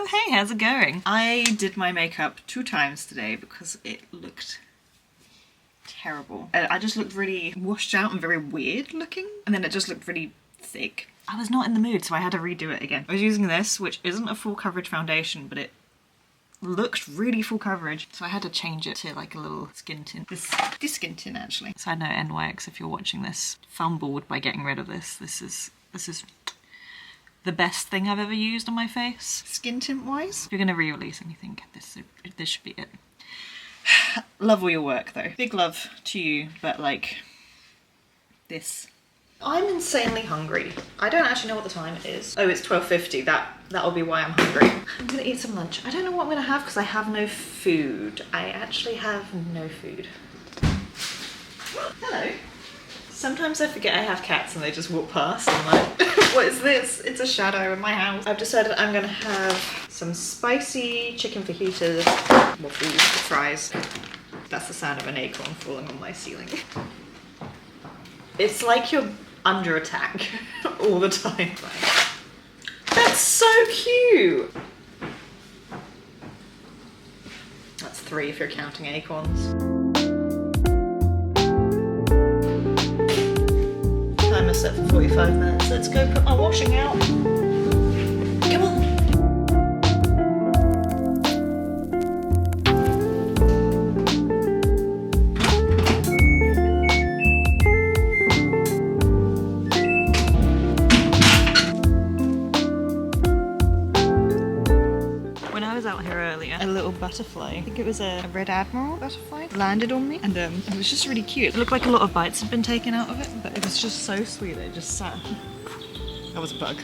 Hey, how's it going? I did my makeup 2 times today because it looked terrible. I just looked really washed out and very weird looking, and then it just looked really thick. I was not in the mood, so I had to redo it again. I was using this, which isn't a full coverage foundation, but it looked really full coverage, so I had to change it to like a little skin tint. This skin tint actually. Side note, NYX, if you're watching this, fumbled by getting rid of this. This is the best thing I've ever used on my face, skin tint wise. If you're gonna re-release anything, this should be it. Love all your work though. Big love to you, but like this. I'm insanely hungry. I don't actually know what the time it is. Oh, it's 12:50. That'll be why I'm hungry. I'm gonna eat some lunch. I don't know what I'm gonna have because I have no food. I actually have no food. Hello. Sometimes I forget I have cats and they just walk past and I'm like, what is this? It's a shadow in my house. I've decided I'm gonna have some spicy chicken fajitas, waffles, fries. That's the sound of an acorn falling on my ceiling. It's like you're under attack all the time. That's so cute. That's 3 if you're counting acorns. Timer set for 45 minutes. Let's go put my washing out. Come on. When I was out here earlier, a little butterfly, I think it was a red admiral butterfly, landed on me, and it was just really cute. It looked like a lot of bites had been taken out of it, but it was just so sweet that it just sat. That was a bug.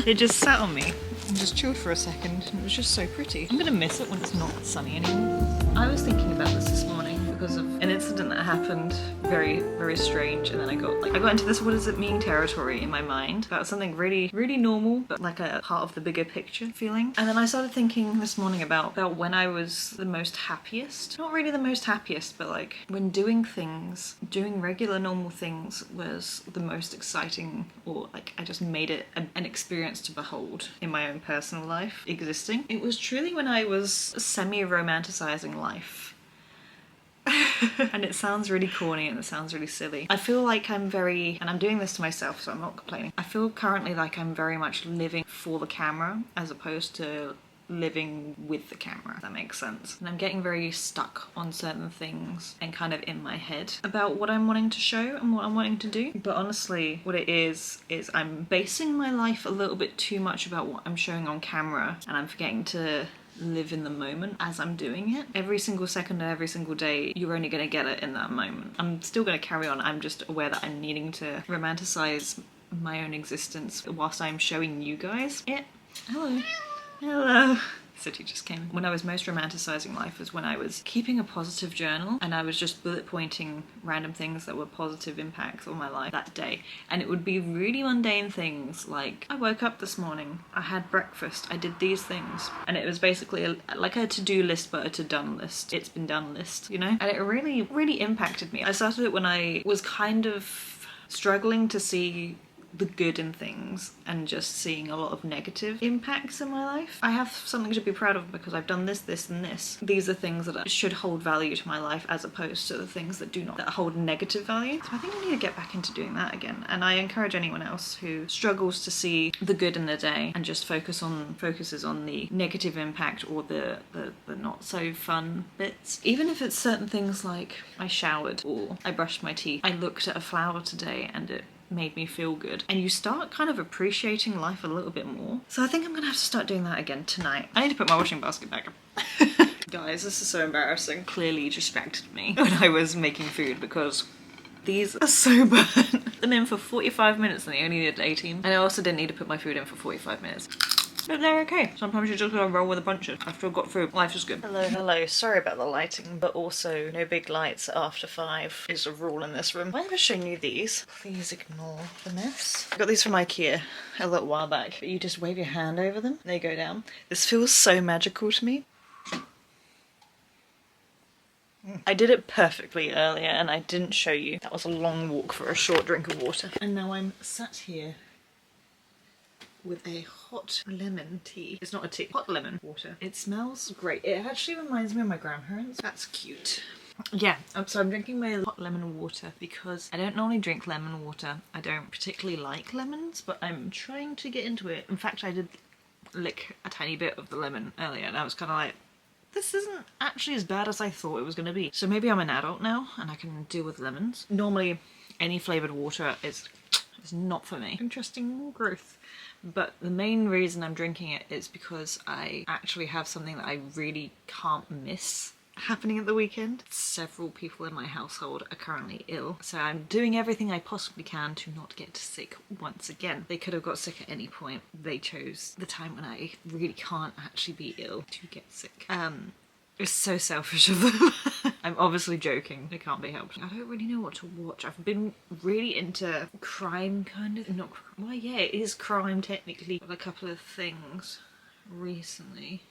It just sat on me and just chilled for a second, and it was just so pretty. I'm gonna miss it when it's not sunny anymore. I was thinking about this morning because of an incident that happened, very, very strange, and then I got into this what does it mean territory in my mind about something really, really normal, but like a part of the bigger picture feeling. And then I started thinking this morning about when I was the most happiest. Not really the most happiest, but like when doing regular normal things was the most exciting, or like I just made it an experience to behold in my own personal life existing. It was truly when I was semi-romanticizing life. And it sounds really corny and it sounds really silly. I feel like and I'm doing this to myself, so I'm not complaining. I feel currently like I'm very much living for the camera as opposed to living with the camera, if that makes sense. And I'm getting very stuck on certain things and kind of in my head about what I'm wanting to show and what I'm wanting to do. But honestly, what it is I'm basing my life a little bit too much about what I'm showing on camera, and I'm forgetting to live in the moment as I'm doing it. Every single second of every single day, you're only going to get it in that moment. I'm still going to carry on. I'm just aware that I'm needing to romanticize my own existence whilst I'm showing you guys it. Hello. Hello. City just came. When I was most romanticizing life was when I was keeping a positive journal and I was just bullet pointing random things that were positive impacts on my life that day. And it would be really mundane things like, I woke up this morning, I had breakfast, I did these things. And it was basically like a to-do list, but a to-done list. It's been done list, you know? And it really, really impacted me. I started it when I was kind of struggling to see the good in things and just seeing a lot of negative impacts in my life. I have something to be proud of because I've done this, this and this. These are things that should hold value to my life as opposed to the things that do not, that hold negative value. So I think I need to get back into doing that again. And I encourage anyone else who struggles to see the good in the day and just focuses on the negative impact or the not so fun bits. Even if it's certain things like I showered or I brushed my teeth. I looked at a flower today and it made me feel good, and you start kind of appreciating life a little bit more. So I think I'm gonna have to start doing that again tonight. I need to put my washing basket back up. Guys, this is so embarrassing. Clearly distracted me when I was making food because these are so burnt. Them in for 45 minutes and they only needed 18. And I also didn't need to put my food in for 45 minutes. But they're okay. Sometimes you just gotta roll with the punches. I've still got food. Life is good. Hello, hello. Sorry about the lighting, but also no big lights after 5 is a rule in this room. Have I ever shown you these? Please ignore the mess. I got these from IKEA a little while back. You just wave your hand over them, they go down. This feels so magical to me. I did it perfectly earlier and I didn't show you. That was a long walk for a short drink of water. And now I'm sat here with a hot lemon tea. It's not a tea, hot lemon water. It smells great. It actually reminds me of my grandparents. That's cute. Yeah, so I'm drinking my hot lemon water because I don't normally drink lemon water. I don't particularly like lemons, but I'm trying to get into it. In fact, I did lick a tiny bit of the lemon earlier and I was kind of like, this isn't actually as bad as I thought it was going to be. So maybe I'm an adult now and I can deal with lemons. Normally any flavoured water is not for me. Interesting growth. But the main reason I'm drinking it is because I actually have something that I really can't miss happening at the weekend. Several people in my household are currently ill, so I'm doing everything I possibly can to not get sick once again. They could have got sick at any point. They chose the time when I really can't actually be ill to get sick. It's so selfish of them. I'm obviously joking. It can't be helped. I don't really know what to watch. I've been really into crime kind of. Not well, yeah, it is crime technically. A couple of things recently.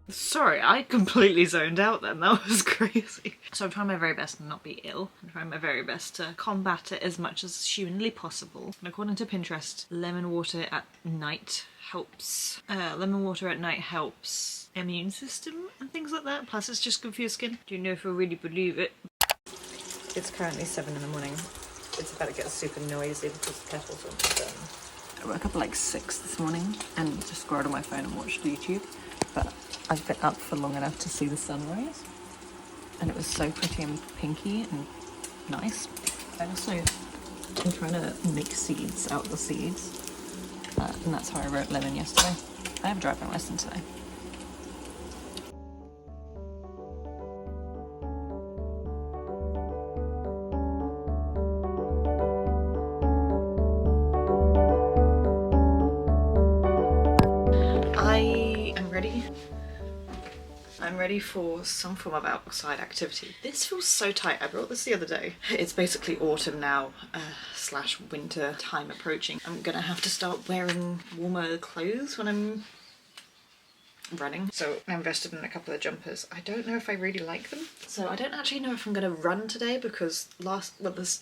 Sorry, I completely zoned out then. That was crazy. So I'm trying my very best to not be ill. I'm trying my very best to combat it as much as humanly possible. And according to Pinterest, lemon water at night helps. Lemon water at night helps immune system and things like that. Plus it's just good for your skin. Do you know if I really believe it? It's currently 7 in the morning. It's about to get super noisy because the kettle's on. I woke up at like 6 this morning and just scrolled on my phone and watched YouTube. But I've been up for long enough to see the sunrise and it was so pretty and pinky and nice. I also am trying to make seeds out of the seeds and that's how I wrote lemon yesterday. I have a driving lesson today. I'm ready for some form of outside activity. This feels so tight. I brought this the other day. It's basically autumn now, slash winter time approaching. I'm gonna have to start wearing warmer clothes when I'm running. So I invested in a couple of jumpers. I don't know if I really like them. So I don't actually know if I'm gonna run today because the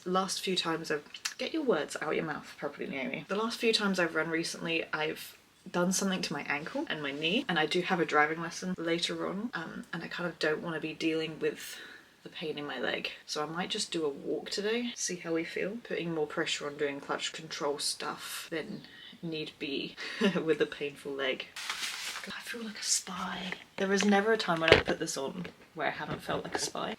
last few times get your words out your mouth properly, Naomi. The last few times I've run recently, I've done something to my ankle and my knee, and I do have a driving lesson later on, and I kind of don't want to be dealing with the pain in my leg, so I might just do a walk today, see how we feel. Putting more pressure on doing clutch control stuff than need be with a painful leg. God, I feel like a spy. There is never a time when I put this on where I haven't felt like a spy.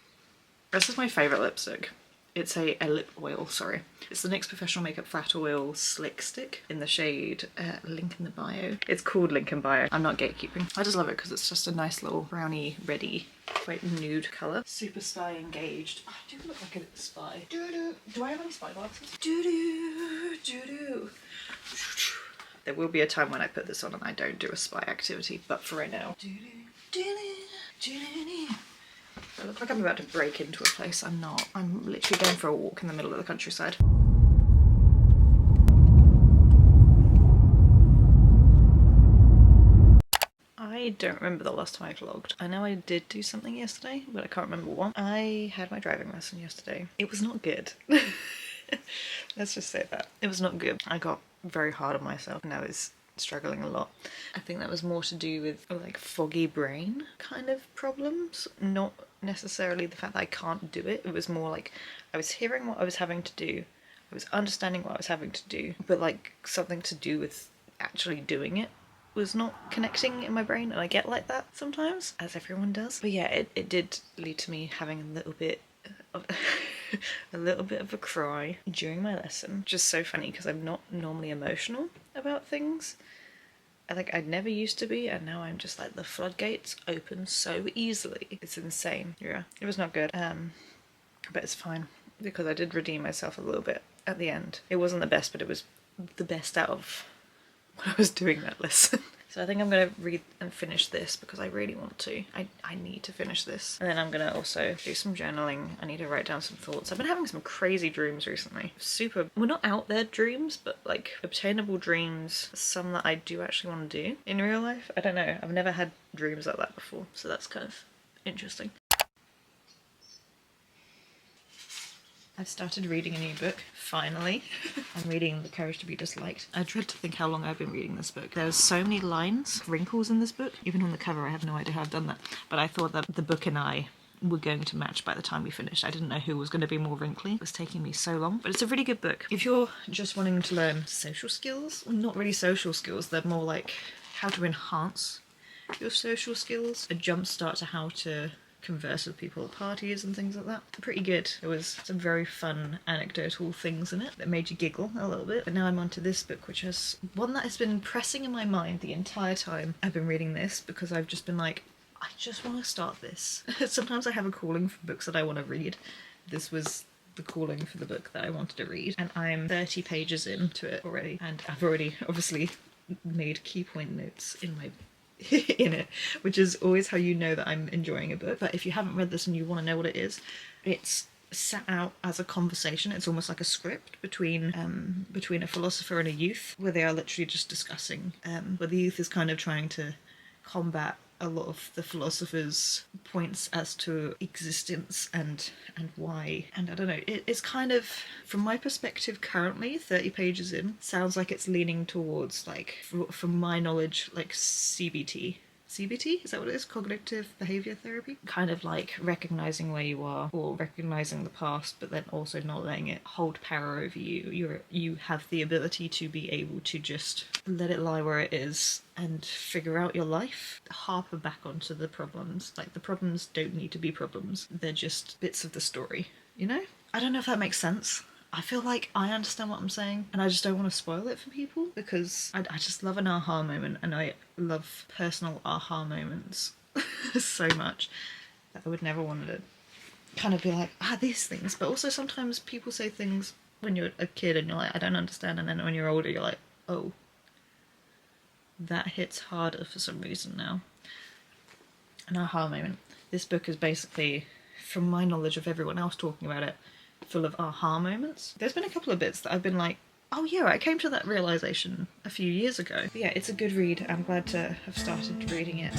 This is my favourite lipstick. It's a lip oil, sorry. It's the NYX Professional Makeup Flat Oil Slick Stick in the shade link in the bio. It's called link in bio. I'm not gatekeeping. I just love it because it's just a nice little brownie reddy, quite nude colour. Super spy engaged. I do look like a spy. Do I have any spy glasses? There will be a time when I put this on and I don't do a spy activity, but for right now. I look like I'm about to break into a place. I'm not. I'm literally going for a walk in the middle of the countryside. I don't remember the last time I vlogged. I know I did do something yesterday, but I can't remember what. I had my driving lesson yesterday. It was not good. Let's just say that. It was not good. I got very hard on myself and I was struggling a lot. I think that was more to do with like foggy brain kind of problems, not necessarily the fact that I can't do it. It was more like I was hearing what I was having to do, I was understanding what I was having to do, but like something to do with actually doing it was not connecting in my brain, and I get like that sometimes, as everyone does. But yeah, it did lead to me having a little bit of a little bit of a cry during my lesson. Just so funny because I'm not normally emotional about things. I'd never used to be, and now I'm just like, the floodgates open so easily. It's insane. Yeah, it was not good. But it's fine because I did redeem myself a little bit at the end. It wasn't the best, but it was the best out of when I was doing that lesson. So I think I'm going to read and finish this because I really want to. I need to finish this. And then I'm going to also do some journaling. I need to write down some thoughts. I've been having some crazy dreams recently. Well, not out there dreams, but like obtainable dreams. Some that I do actually want to do in real life. I don't know. I've never had dreams like that before. So that's kind of interesting. I've started reading a new book, finally. I'm reading The Courage to be Disliked. I dread to think how long I've been reading this book. There's so many lines, wrinkles in this book. Even on the cover, I have no idea how I've done that. But I thought that the book and I were going to match by the time we finished. I didn't know who was going to be more wrinkly. It was taking me so long. But it's a really good book. If you're just wanting to learn social skills, well, not really social skills, they're more like how to enhance your social skills, a jump start to how to converse with people at parties and things like that. Pretty good. There was some very fun anecdotal things in it that made you giggle a little bit. But now I'm onto this book, which is one that has been pressing in my mind the entire time I've been reading this, because I've just been like, I just want to start this. Sometimes I have a calling for books that I want to read. This was the calling for the book that I wanted to read, and I'm 30 pages into it already, and I've already obviously made key point notes in my in it, which is always how you know that I'm enjoying a book. But if you haven't read this and you want to know what it is, it's set out as a conversation. It's almost like a script between a philosopher and a youth, where they are literally just discussing, where the youth is kind of trying to combat a lot of the philosopher's points as to existence and why. And I don't know, it's kind of, from my perspective currently, 30 pages in, sounds like it's leaning towards, like, from my knowledge, like CBT. CBT? Is that what it is? Cognitive behaviour therapy? Kind of like recognising where you are, or recognising the past, but then also not letting it hold power over you. You have the ability to be able to just let it lie where it is and figure out your life. Harper back onto the problems. Like, the problems don't need to be problems. They're just bits of the story, you know? I don't know if that makes sense. I feel like I understand what I'm saying, and I just don't want to spoil it for people, because I just love an aha moment, and I love personal aha moments so much that I would never want to kind of be like, these things. But also sometimes people say things when you're a kid and you're like, I don't understand, and then when you're older you're like, oh, that hits harder for some reason now. An aha moment. This book is basically, from my knowledge of everyone else talking about it, full of aha moments. There's been a couple of bits that I've been like, oh yeah, I came to that realisation a few years ago. But yeah, it's a good read. I'm glad to have started reading it.